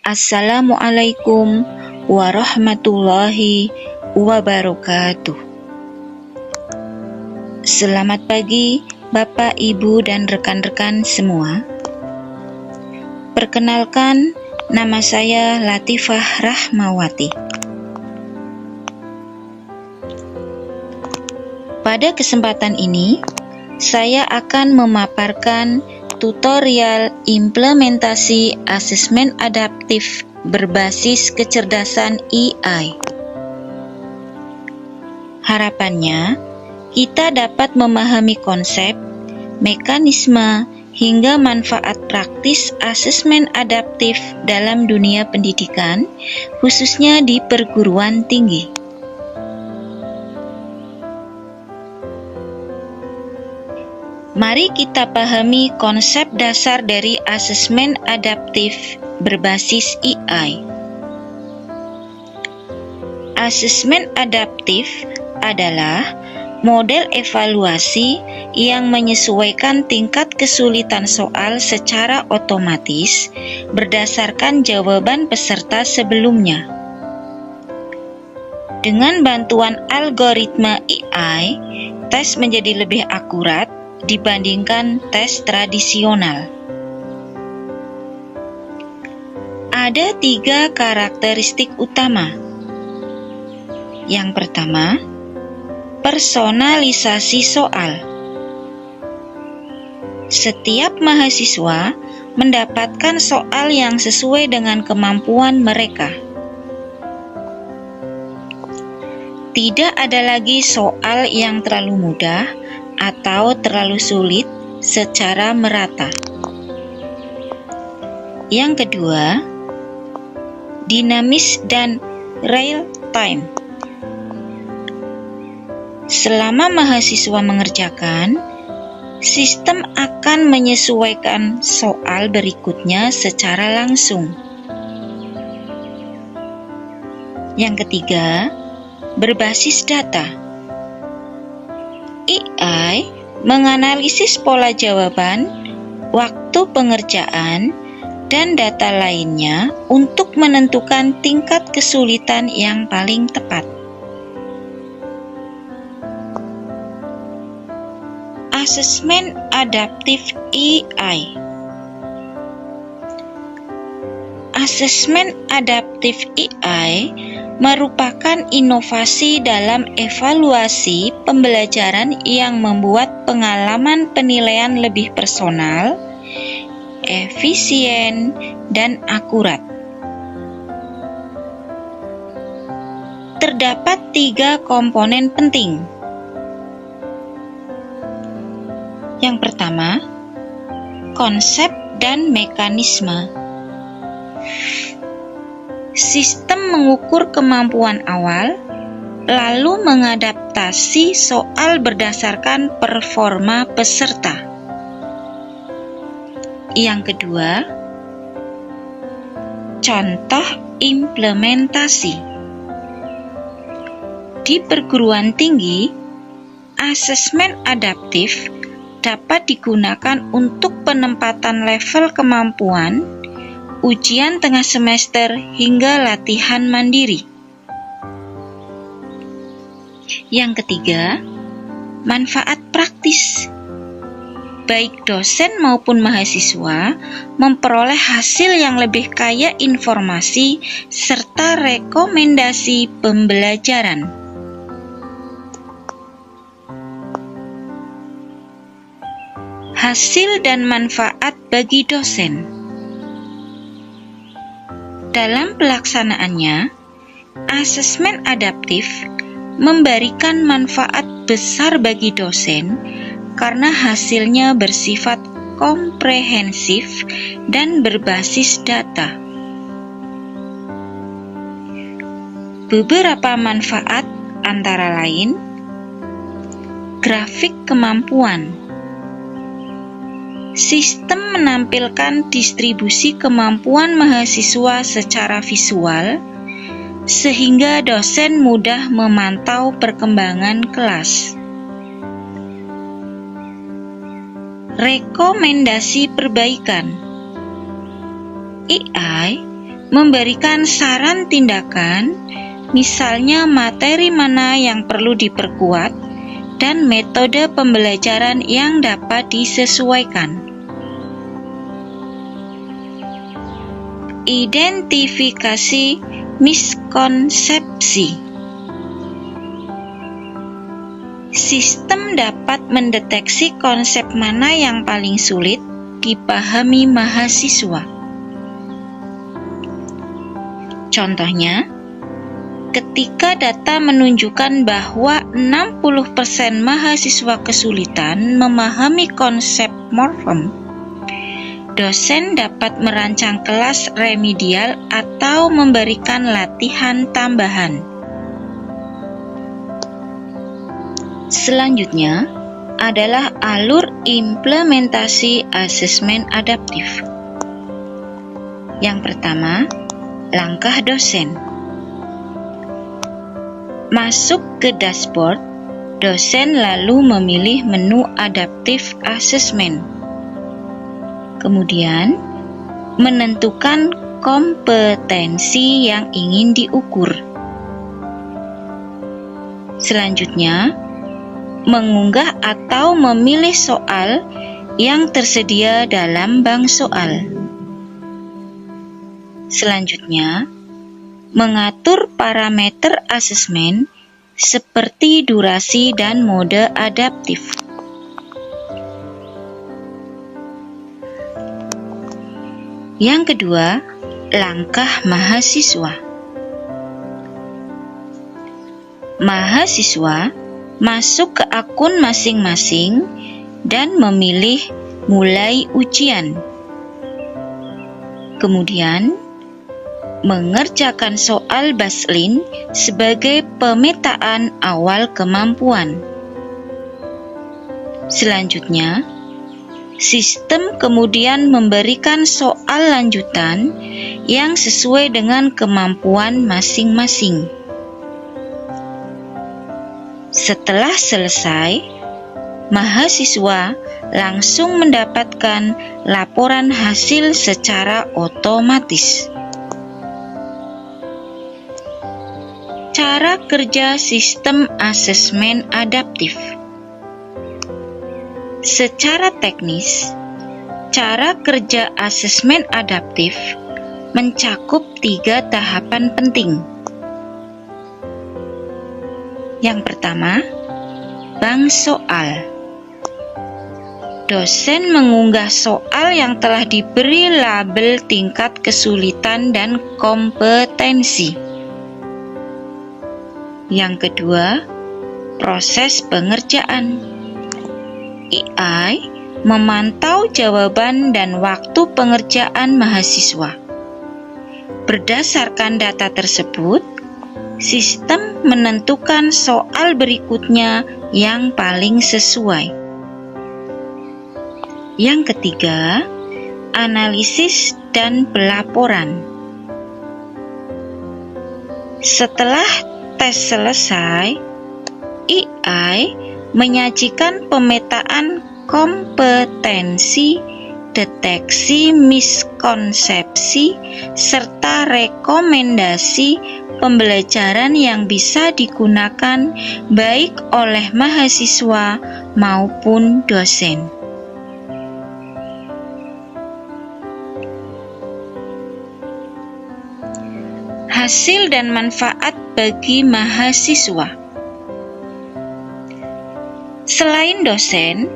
Assalamualaikum warahmatullahi wabarakatuh. Selamat pagi Bapak, Ibu, dan rekan-rekan semua. Perkenalkan, nama saya Latifah Rahmawati. Pada kesempatan ini, saya akan memaparkan tutorial implementasi asesmen adaptif berbasis kecerdasan AI. Harapannya, kita dapat memahami konsep, mekanisme, hingga manfaat praktis asesmen adaptif dalam dunia pendidikan, khususnya di perguruan tinggi. Mari kita pahami konsep dasar dari asesmen adaptif berbasis AI. Asesmen adaptif adalah model evaluasi yang menyesuaikan tingkat kesulitan soal secara otomatis berdasarkan jawaban peserta sebelumnya. Dengan bantuan algoritma AI, tes menjadi lebih akurat dibandingkan tes tradisional. Ada 3 karakteristik utama. Yang pertama, personalisasi soal. Setiap mahasiswa mendapatkan soal yang sesuai dengan kemampuan mereka. Tidak ada lagi soal yang terlalu mudah atau terlalu sulit secara merata. Yang kedua, dinamis dan real time. Selama mahasiswa mengerjakan, sistem akan menyesuaikan soal berikutnya secara langsung. Yang ketiga, berbasis data. AI menganalisis pola jawaban, waktu pengerjaan, dan data lainnya untuk menentukan tingkat kesulitan yang paling tepat. Asesmen adaptif AI. Asesmen adaptif AI merupakan inovasi dalam evaluasi pembelajaran yang membuat pengalaman penilaian lebih personal, efisien, dan akurat. Terdapat 3 komponen penting. Yang pertama, konsep dan mekanisme. Sistem mengukur kemampuan awal, lalu mengadaptasi soal berdasarkan performa peserta. Yang kedua, contoh implementasi. Di perguruan tinggi, asesmen adaptif dapat digunakan untuk penempatan level kemampuan, ujian tengah semester, hingga latihan mandiri. Yang ketiga, manfaat praktis. Baik dosen maupun mahasiswa memperoleh hasil yang lebih kaya informasi serta rekomendasi pembelajaran. Hasil dan manfaat bagi dosen. Dalam pelaksanaannya, asesmen adaptif memberikan manfaat besar bagi dosen karena hasilnya bersifat komprehensif dan berbasis data. Beberapa manfaat antara lain: grafik kemampuan. Sistem menampilkan distribusi kemampuan mahasiswa secara visual, sehingga dosen mudah memantau perkembangan kelas. Rekomendasi perbaikan. AI memberikan saran tindakan, misalnya materi mana yang perlu diperkuat dan metode pembelajaran yang dapat disesuaikan. Identifikasi miskonsepsi. Sistem dapat mendeteksi konsep mana yang paling sulit dipahami mahasiswa. Contohnya, ketika data menunjukkan bahwa 60% mahasiswa kesulitan memahami konsep morfem, dosen dapat merancang kelas remedial atau memberikan latihan tambahan. Selanjutnya adalah alur implementasi asesmen adaptif. Yang pertama, langkah dosen. Masuk ke dashboard, dosen lalu memilih menu adaptif assessment. Kemudian, menentukan kompetensi yang ingin diukur. Selanjutnya, mengunggah atau memilih soal yang tersedia dalam bank soal. Selanjutnya, mengatur parameter asesmen seperti durasi dan mode adaptif. Yang kedua, langkah mahasiswa. Mahasiswa masuk ke akun masing-masing dan memilih mulai ujian. Kemudian, mengerjakan soal baseline sebagai pemetaan awal kemampuan. Selanjutnya, sistem kemudian memberikan soal lanjutan yang sesuai dengan kemampuan masing-masing. Setelah selesai, mahasiswa langsung mendapatkan laporan hasil secara otomatis. Cara kerja sistem asesmen adaptif. Secara teknis, cara kerja asesmen adaptif mencakup 3 tahapan penting. Yang pertama, bank soal. Dosen mengunggah soal yang telah diberi label tingkat kesulitan dan kompetensi. Yang kedua, proses pengerjaan. AI memantau jawaban dan waktu pengerjaan mahasiswa. Berdasarkan data tersebut, sistem menentukan soal berikutnya yang paling sesuai. Yang ketiga, analisis dan pelaporan. Setelah tes selesai, AI menyajikan pemetaan kompetensi, deteksi miskonsepsi, serta rekomendasi pembelajaran yang bisa digunakan baik oleh mahasiswa maupun dosen. Hasil dan manfaat bagi mahasiswa. Selain dosen,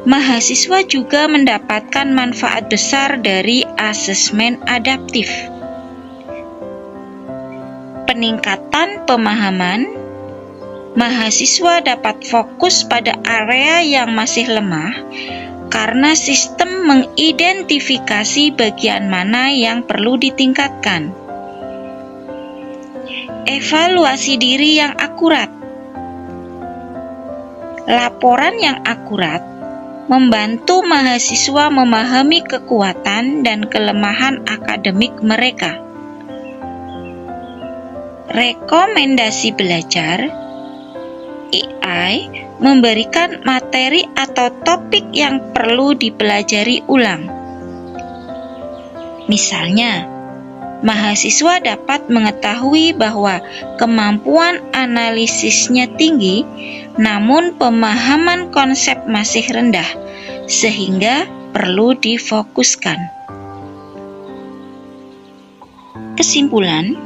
mahasiswa juga mendapatkan manfaat besar dari asesmen adaptif. Peningkatan pemahaman, mahasiswa dapat fokus pada area yang masih lemah karena sistem mengidentifikasi bagian mana yang perlu ditingkatkan. Evaluasi diri yang akurat. Laporan yang akurat membantu mahasiswa memahami kekuatan dan kelemahan akademik mereka. Rekomendasi belajar. AI memberikan materi atau topik yang perlu dipelajari ulang. Misalnya, mahasiswa dapat mengetahui bahwa kemampuan analisisnya tinggi, namun pemahaman konsep masih rendah, sehingga perlu difokuskan. Kesimpulan,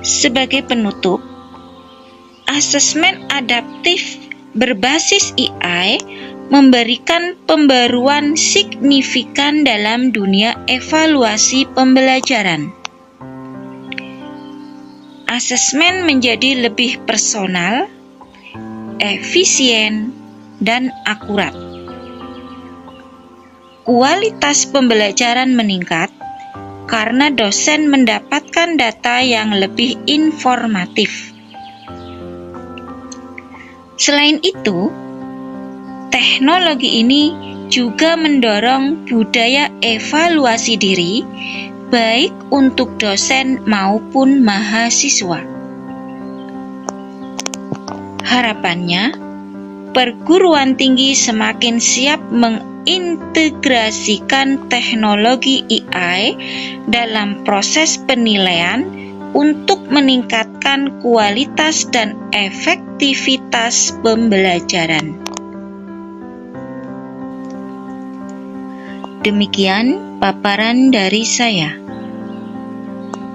sebagai penutup, asesmen adaptif berbasis AI memberikan pembaruan signifikan dalam dunia evaluasi pembelajaran. Asesmen menjadi lebih personal, efisien, dan akurat. Kualitas pembelajaran meningkat karena dosen mendapatkan data yang lebih informatif. Selain itu, teknologi ini juga mendorong budaya evaluasi diri, baik untuk dosen maupun mahasiswa. Harapannya, perguruan tinggi semakin siap mengintegrasikan teknologi AI dalam proses penilaian untuk meningkatkan kualitas dan efektivitas pembelajaran. Demikian paparan dari saya.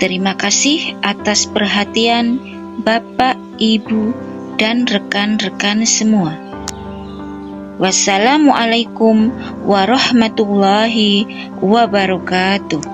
Terima kasih atas perhatian Bapak, Ibu, dan rekan-rekan semua. Wassalamualaikum warahmatullahi wabarakatuh.